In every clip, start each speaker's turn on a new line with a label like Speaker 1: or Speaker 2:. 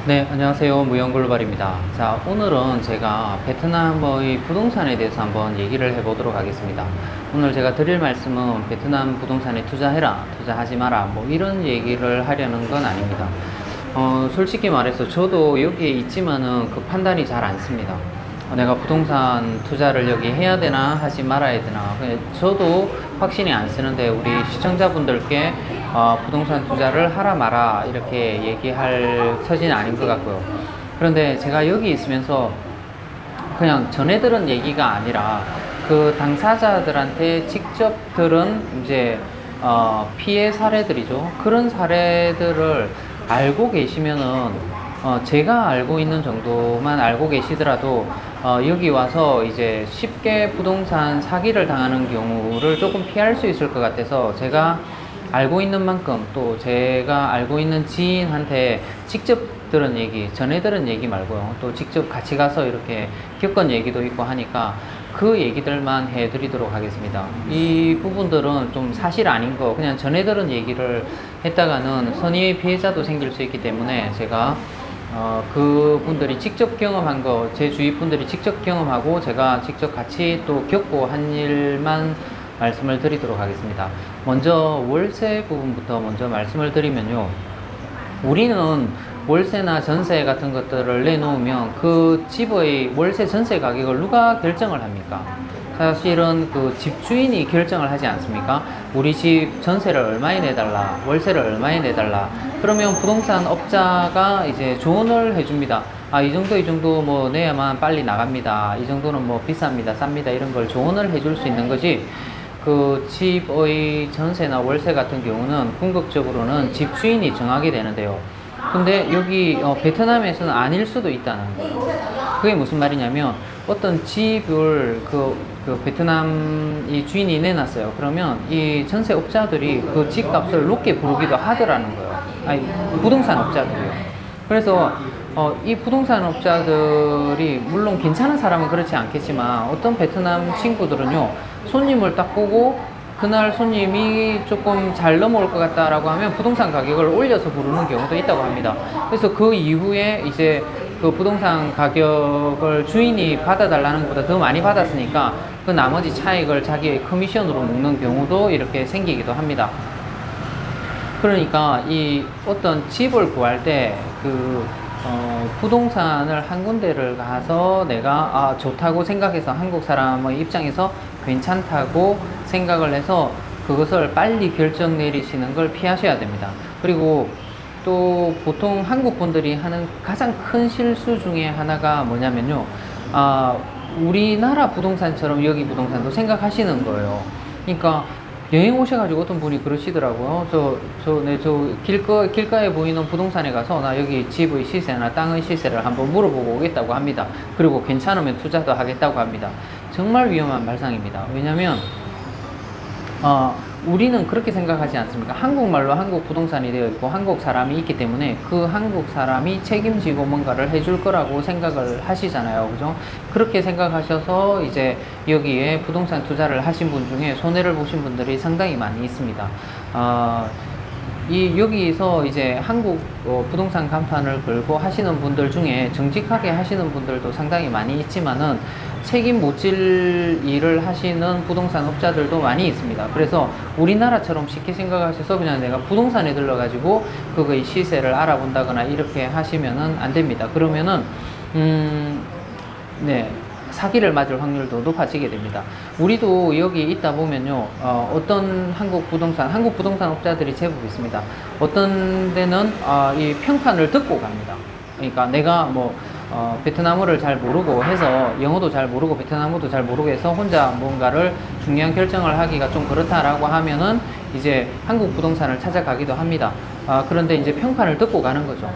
Speaker 1: 네, 안녕하세요. 무영글로벌입니다. 자, 오늘은 제가 베트남의 부동산에 대해서 한번 얘기를 해보도록 하겠습니다. 오늘 제가 드릴 말씀은 베트남 부동산에 투자해라, 투자하지 마라, 뭐 이런 얘기를 하려는 건 아닙니다. 솔직히 말해서 저도 여기에 있지만은 그 판단이 잘 안 씁니다. 내가 부동산 투자를 여기 해야 되나 하지 말아야 되나, 저도 확신이 안 쓰는데 우리 시청자분들께 부동산 투자를 하라 마라 이렇게 얘기할 처지는 아닌 것 같고요. 그런데 제가 여기 있으면서 그냥 전해 들은 얘기가 아니라 그 당사자들한테 직접 들은 이제 피해 사례들이죠. 그런 사례들을 알고 계시면은 제가 알고 있는 정도만 알고 계시더라도 여기 와서 이제 쉽게 부동산 사기를 당하는 경우를 조금 피할 수 있을 것 같아서 제가 알고 있는 만큼 또 제가 알고 있는 지인한테 직접 들은 얘기, 전해 들은 얘기 말고요. 또 직접 같이 가서 이렇게 겪은 얘기도 있고 하니까 그 얘기들만 해드리도록 하겠습니다. 이 부분들은 좀 사실 아닌 거, 그냥 전해 들은 얘기를 했다가는 선의의 피해자도 생길 수 있기 때문에 제가 그분들이 직접 경험한 거, 제 주위 분들이 직접 경험하고 제가 직접 같이 또 겪고 한 일만 말씀을 드리도록 하겠습니다. 먼저 월세 부분부터 먼저 말씀을 드리면요. 우리는 월세나 전세 같은 것들을 내놓으면 그 집의 월세 전세 가격을 누가 결정을 합니까? 사실은 그 집주인이 결정을 하지 않습니까? 우리 집 전세를 얼마에 내달라, 월세를 얼마에 내달라. 그러면 부동산 업자가 이제 조언을 해줍니다. 이 정도 뭐 내야만 빨리 나갑니다. 이 정도는 뭐 비쌉니다, 쌉니다. 이런 걸 조언을 해줄 수 있는 거지. 그 집의 전세나 월세 같은 경우는 궁극적으로는 집주인이 정하게 되는데요. 근데 여기 베트남에서는 아닐 수도 있다는 거예요. 그게 무슨 말이냐면 어떤 집을 그 베트남 이 주인이 내놨어요. 그러면 이 전세업자들이 그 집값을 높게 부르기도 하더라는 거예요. 아니, 부동산 업자들이요. 그래서 이 부동산 업자들이 물론 괜찮은 사람은 그렇지 않겠지만 어떤 베트남 친구들은요, 손님을 딱 보고 그날 손님이 조금 잘 넘어올 것 같다라고 하면 부동산 가격을 올려서 부르는 경우도 있다고 합니다. 그래서 그 이후에 이제 그 부동산 가격을 주인이 받아달라는 것보다 더 많이 받았으니까 그 나머지 차익을 자기의 커미션으로 먹는 경우도 이렇게 생기기도 합니다. 그러니까 이 어떤 집을 구할 때 부동산을 한 군데를 가서 내가 좋다고 생각해서 한국 사람의 입장에서 괜찮다고 생각을 해서 그것을 빨리 결정 내리시는 걸 피하셔야 됩니다. 그리고 또 보통 한국 분들이 하는 가장 큰 실수 중에 하나가 뭐냐면요. 우리나라 부동산처럼 여기 부동산도 생각하시는 거예요. 그러니까 여행 오셔가지고 어떤 분이 그러시더라고요. 길가에 보이는 부동산에 가서 나 여기 집의 시세나 땅의 시세를 한번 물어보고 오겠다고 합니다. 그리고 괜찮으면 투자도 하겠다고 합니다. 정말 위험한 발상입니다. 왜냐면, 우리는 그렇게 생각하지 않습니까? 한국말로 한국 부동산이 되어 있고 한국 사람이 있기 때문에 그 한국 사람이 책임지고 뭔가를 해줄 거라고 생각을 하시잖아요. 그죠? 그렇게 생각하셔서 이제 여기에 부동산 투자를 하신 분 중에 손해를 보신 분들이 상당히 많이 있습니다. 여기서 이제 한국 부동산 간판을 걸고 하시는 분들 중에 정직하게 하시는 분들도 상당히 많이 있지만은 책임 못 질 일을 하시는 부동산 업자들도 많이 있습니다. 그래서 우리나라처럼 쉽게 생각하셔서 그냥 내가 부동산에 들러가지고 그거의 시세를 알아본다거나 이렇게 하시면은 안 됩니다. 그러면은 네, 사기를 맞을 확률도 높아지게 됩니다. 우리도 여기 있다 보면요, 어떤 한국 부동산 업자들이 제법 있습니다. 어떤 데는 이 평판을 듣고 갑니다. 그러니까 내가 뭐 베트남어를 잘 모르고 해서 영어도 잘 모르고 베트남어도 잘 모르고 해서 혼자 뭔가를 중요한 결정을 하기가 좀 그렇다라고 하면은 이제 한국 부동산을 찾아가기도 합니다. 그런데 이제 평판을 듣고 가는 거죠.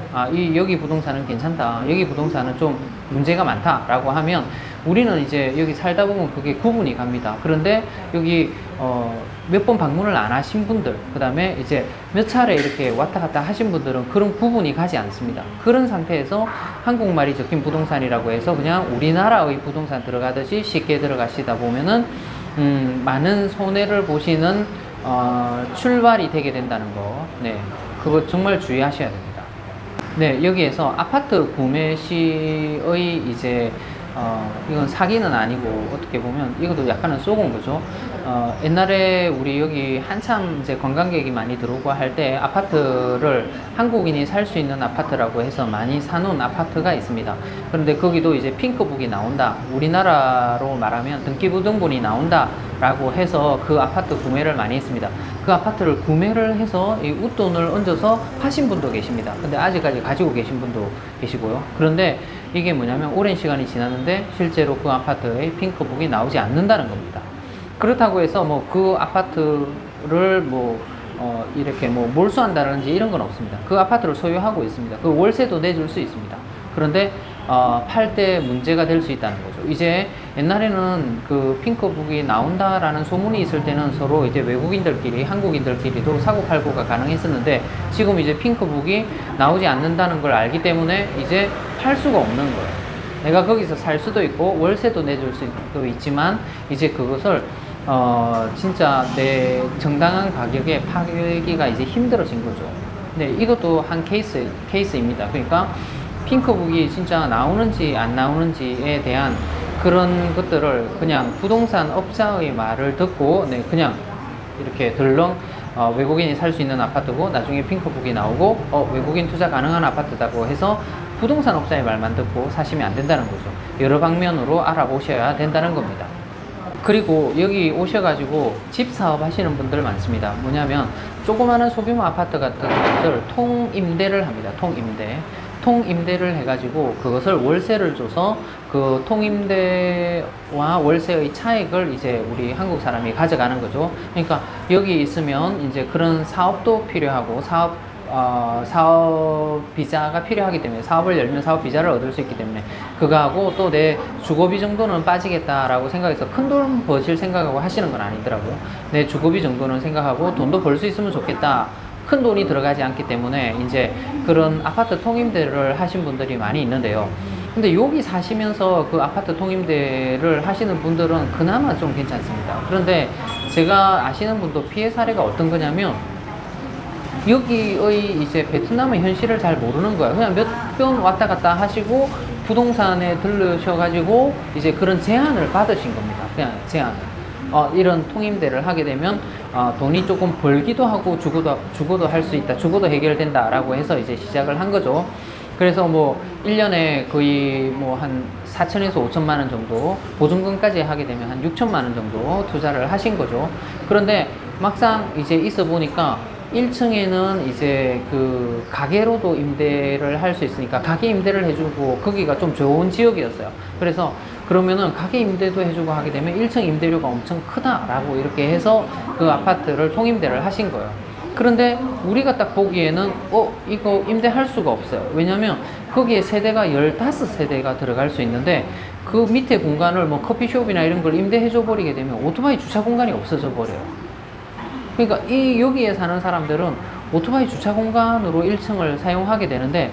Speaker 1: 여기 부동산은 괜찮다. 여기 부동산은 좀 문제가 많다라고 하면 우리는 이제 여기 살다 보면 그게 구분이 갑니다. 그런데 여기 몇 번 방문을 안 하신 분들, 그 다음에 이제 몇 차례 이렇게 왔다 갔다 하신 분들은 그런 구분이 가지 않습니다. 그런 상태에서 한국말이 적힌 부동산이라고 해서 그냥 우리나라의 부동산 들어가듯이 쉽게 들어가시다 보면은 많은 손해를 보시는 출발이 되게 된다는 거, 네, 그거 정말 주의하셔야 됩니다. 네, 여기에서 아파트 구매 시의 이제 이건 사기는 아니고 어떻게 보면 이것도 약간은 쏘은 거죠. 옛날에 우리 여기 한참 이제 관광객이 많이 들어오고 할 때 아파트를 한국인이 살 수 있는 아파트라고 해서 많이 사놓은 아파트가 있습니다. 그런데 거기도 이제 핑크북이 나온다. 우리나라로 말하면 등기부등본이 나온다. 라고 해서 그 아파트 구매를 많이 했습니다. 그 아파트를 구매를 해서 이 웃돈을 얹어서 파신 분도 계십니다. 근데 아직까지 가지고 계신 분도 계시고요. 그런데 이게 뭐냐면 오랜 시간이 지났는데 실제로 그 아파트의 핑크북이 나오지 않는다는 겁니다. 그렇다고 해서 뭐 그 아파트를 이렇게 몰수한다든지 이런 건 없습니다. 그 아파트를 소유하고 있습니다. 그 월세도 내줄 수 있습니다. 그런데 팔 때 문제가 될 수 있다는 거죠. 이제 옛날에는 그 핑크북이 나온다라는 소문이 있을 때는 서로 이제 외국인들끼리, 한국인들끼리도 사고팔고가 가능했었는데 지금 이제 핑크북이 나오지 않는다는 걸 알기 때문에 이제 팔 수가 없는 거예요. 내가 거기서 살 수도 있고 월세도 내줄 수도 있지만 이제 그것을 진짜 내 정당한 가격에 파기가 이제 힘들어진 거죠. 네, 이것도 한 케이스입니다. 그러니까 핑크북이 진짜 나오는지 안 나오는지에 대한 그런 것들을 그냥 부동산 업자의 말을 듣고 그냥 이렇게 덜렁 외국인이 살 수 있는 아파트고 나중에 핑크북이 나오고 외국인 투자 가능한 아파트다고 해서 부동산 업자의 말만 듣고 사시면 안 된다는 거죠. 여러 방면으로 알아보셔야 된다는 겁니다. 그리고 여기 오셔가지고 집 사업 하시는 분들 많습니다. 뭐냐면 조그마한 소규모 아파트 같은 것을 통임대를 합니다. 통임대를 해가지고 그것을 월세를 줘서 그 통임대와 월세의 차익을 이제 우리 한국 사람이 가져가는 거죠. 그러니까 여기 있으면 이제 그런 사업도 필요하고 사업 비자가 필요하기 때문에 사업을 열면 사업 비자를 얻을 수 있기 때문에 그거하고 또 내 주거비 정도는 빠지겠다라고 생각해서 큰 돈 버실 생각하고 하시는 건 아니더라고요. 내 주거비 정도는 생각하고 돈도 벌 수 있으면 좋겠다. 큰 돈이 들어가지 않기 때문에 이제 그런 아파트 통임대를 하신 분들이 많이 있는데요. 근데 여기 사시면서 그 아파트 통임대를 하시는 분들은 그나마 좀 괜찮습니다. 그런데 제가 아시는 분도 피해 사례가 어떤 거냐면 여기의 이제 베트남의 현실을 잘 모르는 거예요. 그냥 몇 번 왔다 갔다 하시고 부동산에 들르셔가지고 이제 그런 제안을 받으신 겁니다. 그냥 제안을. 이런 통임대를 하게 되면 돈이 조금 벌기도 하고 주고도 할 수 있다. 주고도 해결된다. 라고 해서 이제 시작을 한 거죠. 그래서 1년에 거의 한 4천에서 5천만 원 정도 보증금까지 하게 되면 한 6천만 원 정도 투자를 하신 거죠. 그런데 막상 이제 있어 보니까 1층에는 이제 그 가게로도 임대를 할 수 있으니까 가게 임대를 해주고 거기가 좀 좋은 지역이었어요. 그래서 그러면은 가게 임대도 해주고 하게 되면 1층 임대료가 엄청 크다라고 이렇게 해서 그 아파트를 통임대를 하신 거예요. 그런데 우리가 딱 보기에는 이거 임대할 수가 없어요. 왜냐면 거기에 세대가 15세대가 들어갈 수 있는데 그 밑에 공간을 커피숍이나 이런 걸 임대해 줘 버리게 되면 오토바이 주차 공간이 없어져 버려요. 그러니까 여기에 사는 사람들은 오토바이 주차 공간으로 1층을 사용하게 되는데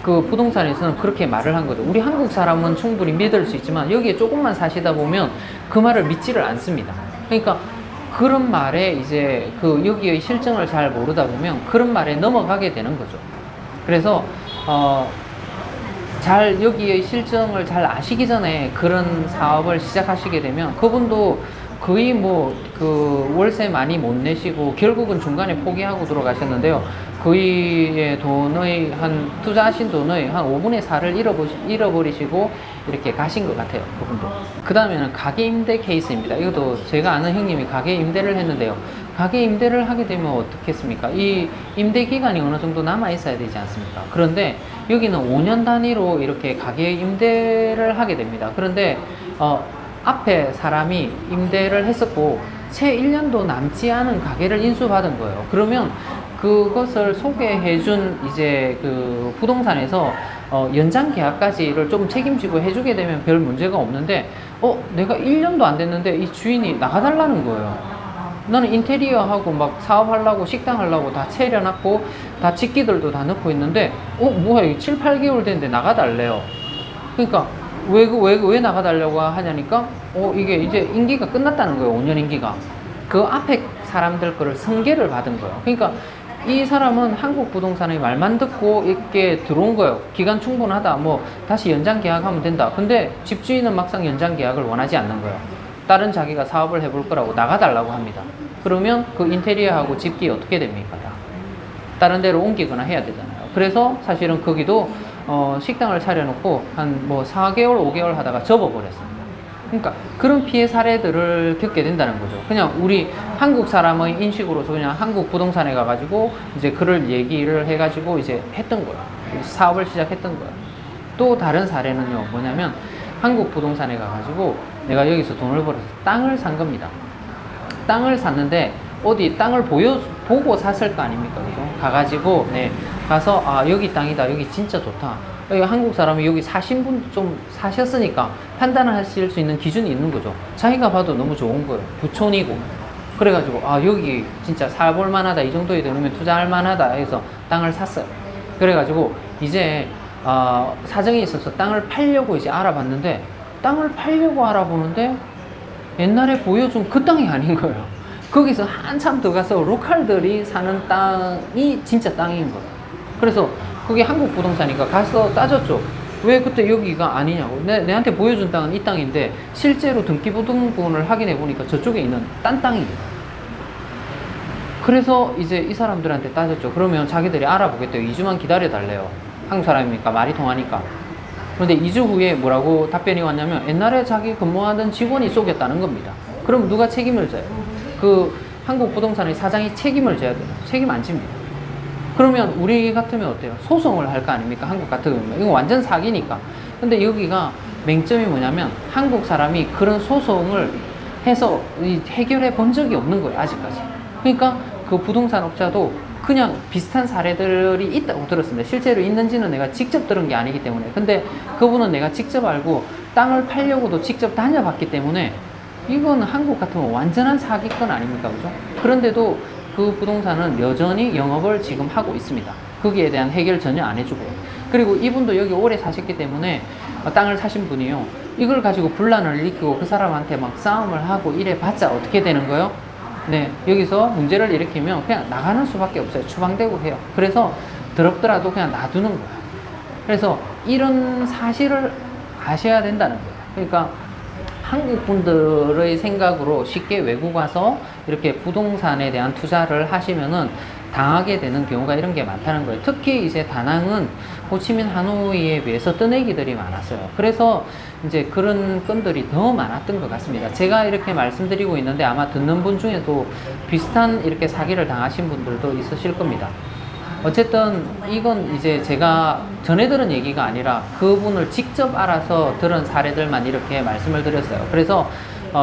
Speaker 1: 그 부동산에서는 그렇게 말을 한 거죠. 우리 한국 사람은 충분히 믿을 수 있지만 여기에 조금만 사시다 보면 그 말을 믿지를 않습니다. 그러니까 그런 말에 이제 여기의 실정을 잘 모르다 보면 그런 말에 넘어가게 되는 거죠. 그래서 여기의 실정을 잘 아시기 전에 그런 사업을 시작하시게 되면 그분도 거의 월세 많이 못 내시고 결국은 중간에 포기하고 들어가셨는데요. 거의 투자하신 돈의 한 5분의 4를 잃어버리시고 이렇게 가신 것 같아요. 그분도. 그 다음에는 가게 임대 케이스입니다. 이것도 제가 아는 형님이 가게 임대를 했는데요. 가게 임대를 하게 되면 어떻겠습니까? 이 임대 기간이 어느 정도 남아 있어야 되지 않습니까? 그런데 여기는 5년 단위로 이렇게 가게 임대를 하게 됩니다. 그런데 앞에 사람이 임대를 했었고 채 1년도 남지 않은 가게를 인수받은 거예요. 그러면 그것을 소개해준 이제 그 부동산에서 연장 계약까지를 좀 책임지고 해주게 되면 별 문제가 없는데 내가 1년도 안 됐는데 이 주인이 나가달라는 거예요. 나는 인테리어하고 막 사업하려고 식당 하려고 다 채려놨고 다 직기들도 다 넣고 있는데 뭐야 7, 8개월 됐는데 나가달래요. 그러니까 왜 나가달라고 하냐니까 이게 이제 임기가 끝났다는 거예요. 5년 임기가. 그 앞에 사람들 거를 승계를 받은 거예요. 그러니까 이 사람은 한국 부동산의 말만 듣고 이렇게 들어온 거예요. 기간 충분하다. 뭐 다시 연장 계약하면 된다. 근데 집주인은 막상 연장 계약을 원하지 않는 거예요. 다른 자기가 사업을 해볼 거라고 나가달라고 합니다. 그러면 그 인테리어하고 집기 어떻게 됩니까? 다른 데로 옮기거나 해야 되잖아요. 그래서 사실은 거기도 식당을 차려놓고 한 뭐 4개월, 5개월 하다가 접어버렸습니다. 그러니까 그런 피해 사례들을 겪게 된다는 거죠. 그냥 우리 한국 사람의 인식으로서 그냥 한국 부동산에 가가지고 이제 그를 얘기를 해가지고 이제 했던 거예요. 사업을 시작했던 거예요. 또 다른 사례는요, 뭐냐면 한국 부동산에 가가지고 내가 여기서 돈을 벌어서 땅을 산 겁니다. 땅을 샀는데 어디 땅을 보고 샀을 거 아닙니까? 그죠? 가가지고, 네, 가서, 아, 여기 땅이다. 여기 진짜 좋다. 여기 한국 사람이 여기 사신 분 좀 사셨으니까 판단을 하실 수 있는 기준이 있는 거죠. 자기가 봐도 너무 좋은 거예요. 부촌이고. 그래가지고, 아, 여기 진짜 살볼 만하다. 이 정도에 되면 투자할 만하다. 해서 땅을 샀어요. 그래가지고, 이제, 사정이 있어서 땅을 팔려고 이제 알아봤는데, 땅을 팔려고 알아보는데, 옛날에 보여준 그 땅이 아닌 거예요. 거기서 한참 더 가서 로컬들이 사는 땅이 진짜 땅인 거예요. 그래서 그게 한국 부동산이니까 가서 따졌죠. 왜 그때 여기가 아니냐고. 내한테 보여준 땅은 이 땅인데 실제로 등기부등본을 확인해 보니까 저쪽에 있는 딴 땅이에요. 그래서 이제 이 사람들한테 따졌죠. 그러면 자기들이 알아보겠대요. 2주만 기다려 달래요. 한국 사람이니까 말이 통하니까. 그런데 2주 후에 뭐라고 답변이 왔냐면 옛날에 자기 근무하던 직원이 쏘겠다는 겁니다. 그럼 누가 책임을 져요? 그 한국 부동산의 사장이 책임을 져야 돼요. 책임 안 집니다. 그러면 우리 같으면 어때요? 소송을 할 거 아닙니까? 한국 같으면. 이거 완전 사기니까. 근데 여기가 맹점이 뭐냐면 한국 사람이 그런 소송을 해서 해결해 본 적이 없는 거예요. 아직까지. 그러니까 그 부동산 업자도 그냥 비슷한 사례들이 있다고 들었습니다. 실제로 있는지는 내가 직접 들은 게 아니기 때문에. 근데 그분은 내가 직접 알고 땅을 팔려고도 직접 다녀봤기 때문에 이건 한국 같으면 완전한 사기건 아닙니까? 그죠? 그런데도 그 부동산은 여전히 영업을 지금 하고 있습니다. 거기에 대한 해결 전혀 안 해주고요. 그리고 이분도 여기 오래 사셨기 때문에 땅을 사신 분이요. 이걸 가지고 분란을 일으키고 그 사람한테 막 싸움을 하고 이래 봤자 어떻게 되는 거예요? 네, 여기서 문제를 일으키면 그냥 나가는 수밖에 없어요. 추방되고 해요. 그래서 더럽더라도 그냥 놔두는 거예요. 그래서 이런 사실을 아셔야 된다는 거예요. 그러니까 한국 분들의 생각으로 쉽게 외국 와서 이렇게 부동산에 대한 투자를 하시면은 당하게 되는 경우가 이런 게 많다는 거예요. 특히 이제 다낭은 호치민 하노이에 비해서 뜨내기들이 많았어요. 그래서 이제 그런 건들이 더 많았던 것 같습니다. 제가 이렇게 말씀드리고 있는데 아마 듣는 분 중에도 비슷한 이렇게 사기를 당하신 분들도 있으실 겁니다. 어쨌든 이건 이제 제가 전해 들은 얘기가 아니라 그분을 직접 알아서 들은 사례들만 이렇게 말씀을 드렸어요. 그래서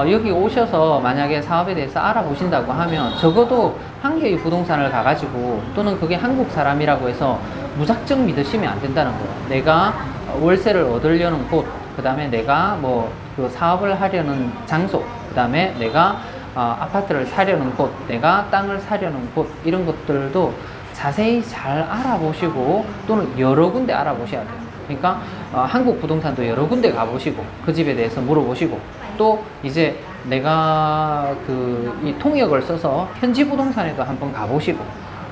Speaker 1: 여기 오셔서 만약에 사업에 대해서 알아보신다고 하면 적어도 한 개의 부동산을 가가지고 또는 그게 한국 사람이라고 해서 무작정 믿으시면 안 된다는 거예요. 내가 월세를 얻으려는 곳, 그 다음에 내가 뭐 그 사업을 하려는 장소, 그 다음에 내가 아파트를 사려는 곳, 내가 땅을 사려는 곳, 이런 것들도 자세히 잘 알아보시고 또는 여러 군데 알아보셔야 돼요. 그러니까 한국 부동산도 여러 군데 가보시고 그 집에 대해서 물어보시고 또 이제 내가 이 통역을 써서 현지 부동산에도 한번 가보시고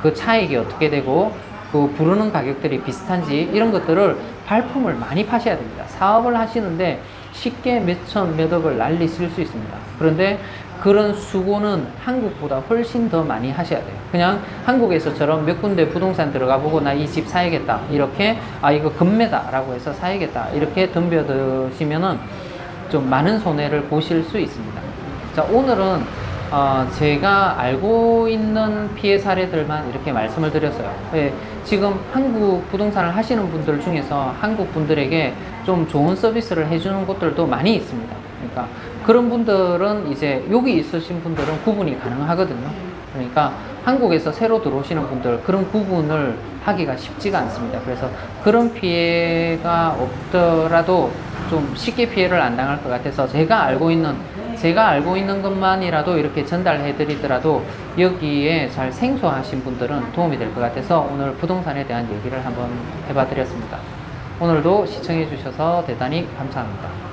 Speaker 1: 그 차익이 어떻게 되고 그 부르는 가격들이 비슷한지 이런 것들을 발품을 많이 파셔야 됩니다. 사업을 하시는데 쉽게 몇천 몇억을 날리실 수 있습니다. 그런데 그런 수고는 한국보다 훨씬 더 많이 하셔야 돼요. 그냥 한국에서처럼 몇 군데 부동산 들어가 보고 나 이 집 사야겠다 이렇게 이거 금매다 라고 해서 사야겠다 이렇게 덤벼드시면은 좀 많은 손해를 보실 수 있습니다. 자, 오늘은 제가 알고 있는 피해 사례들만 이렇게 말씀을 드렸어요. 네, 지금 한국 부동산을 하시는 분들 중에서 한국 분들에게 좀 좋은 서비스를 해주는 곳들도 많이 있습니다. 그러니까 그런 분들은 이제 여기 있으신 분들은 구분이 가능하거든요. 그러니까 한국에서 새로 들어오시는 분들 그런 구분을 하기가 쉽지가 않습니다. 그래서 그런 피해가 없더라도 좀 쉽게 피해를 안 당할 것 같아서 제가 알고 있는 것만이라도 이렇게 전달해 드리더라도 여기에 잘 생소하신 분들은 도움이 될 것 같아서 오늘 부동산에 대한 얘기를 한번 해봐 드렸습니다. 오늘도 시청해 주셔서 대단히 감사합니다.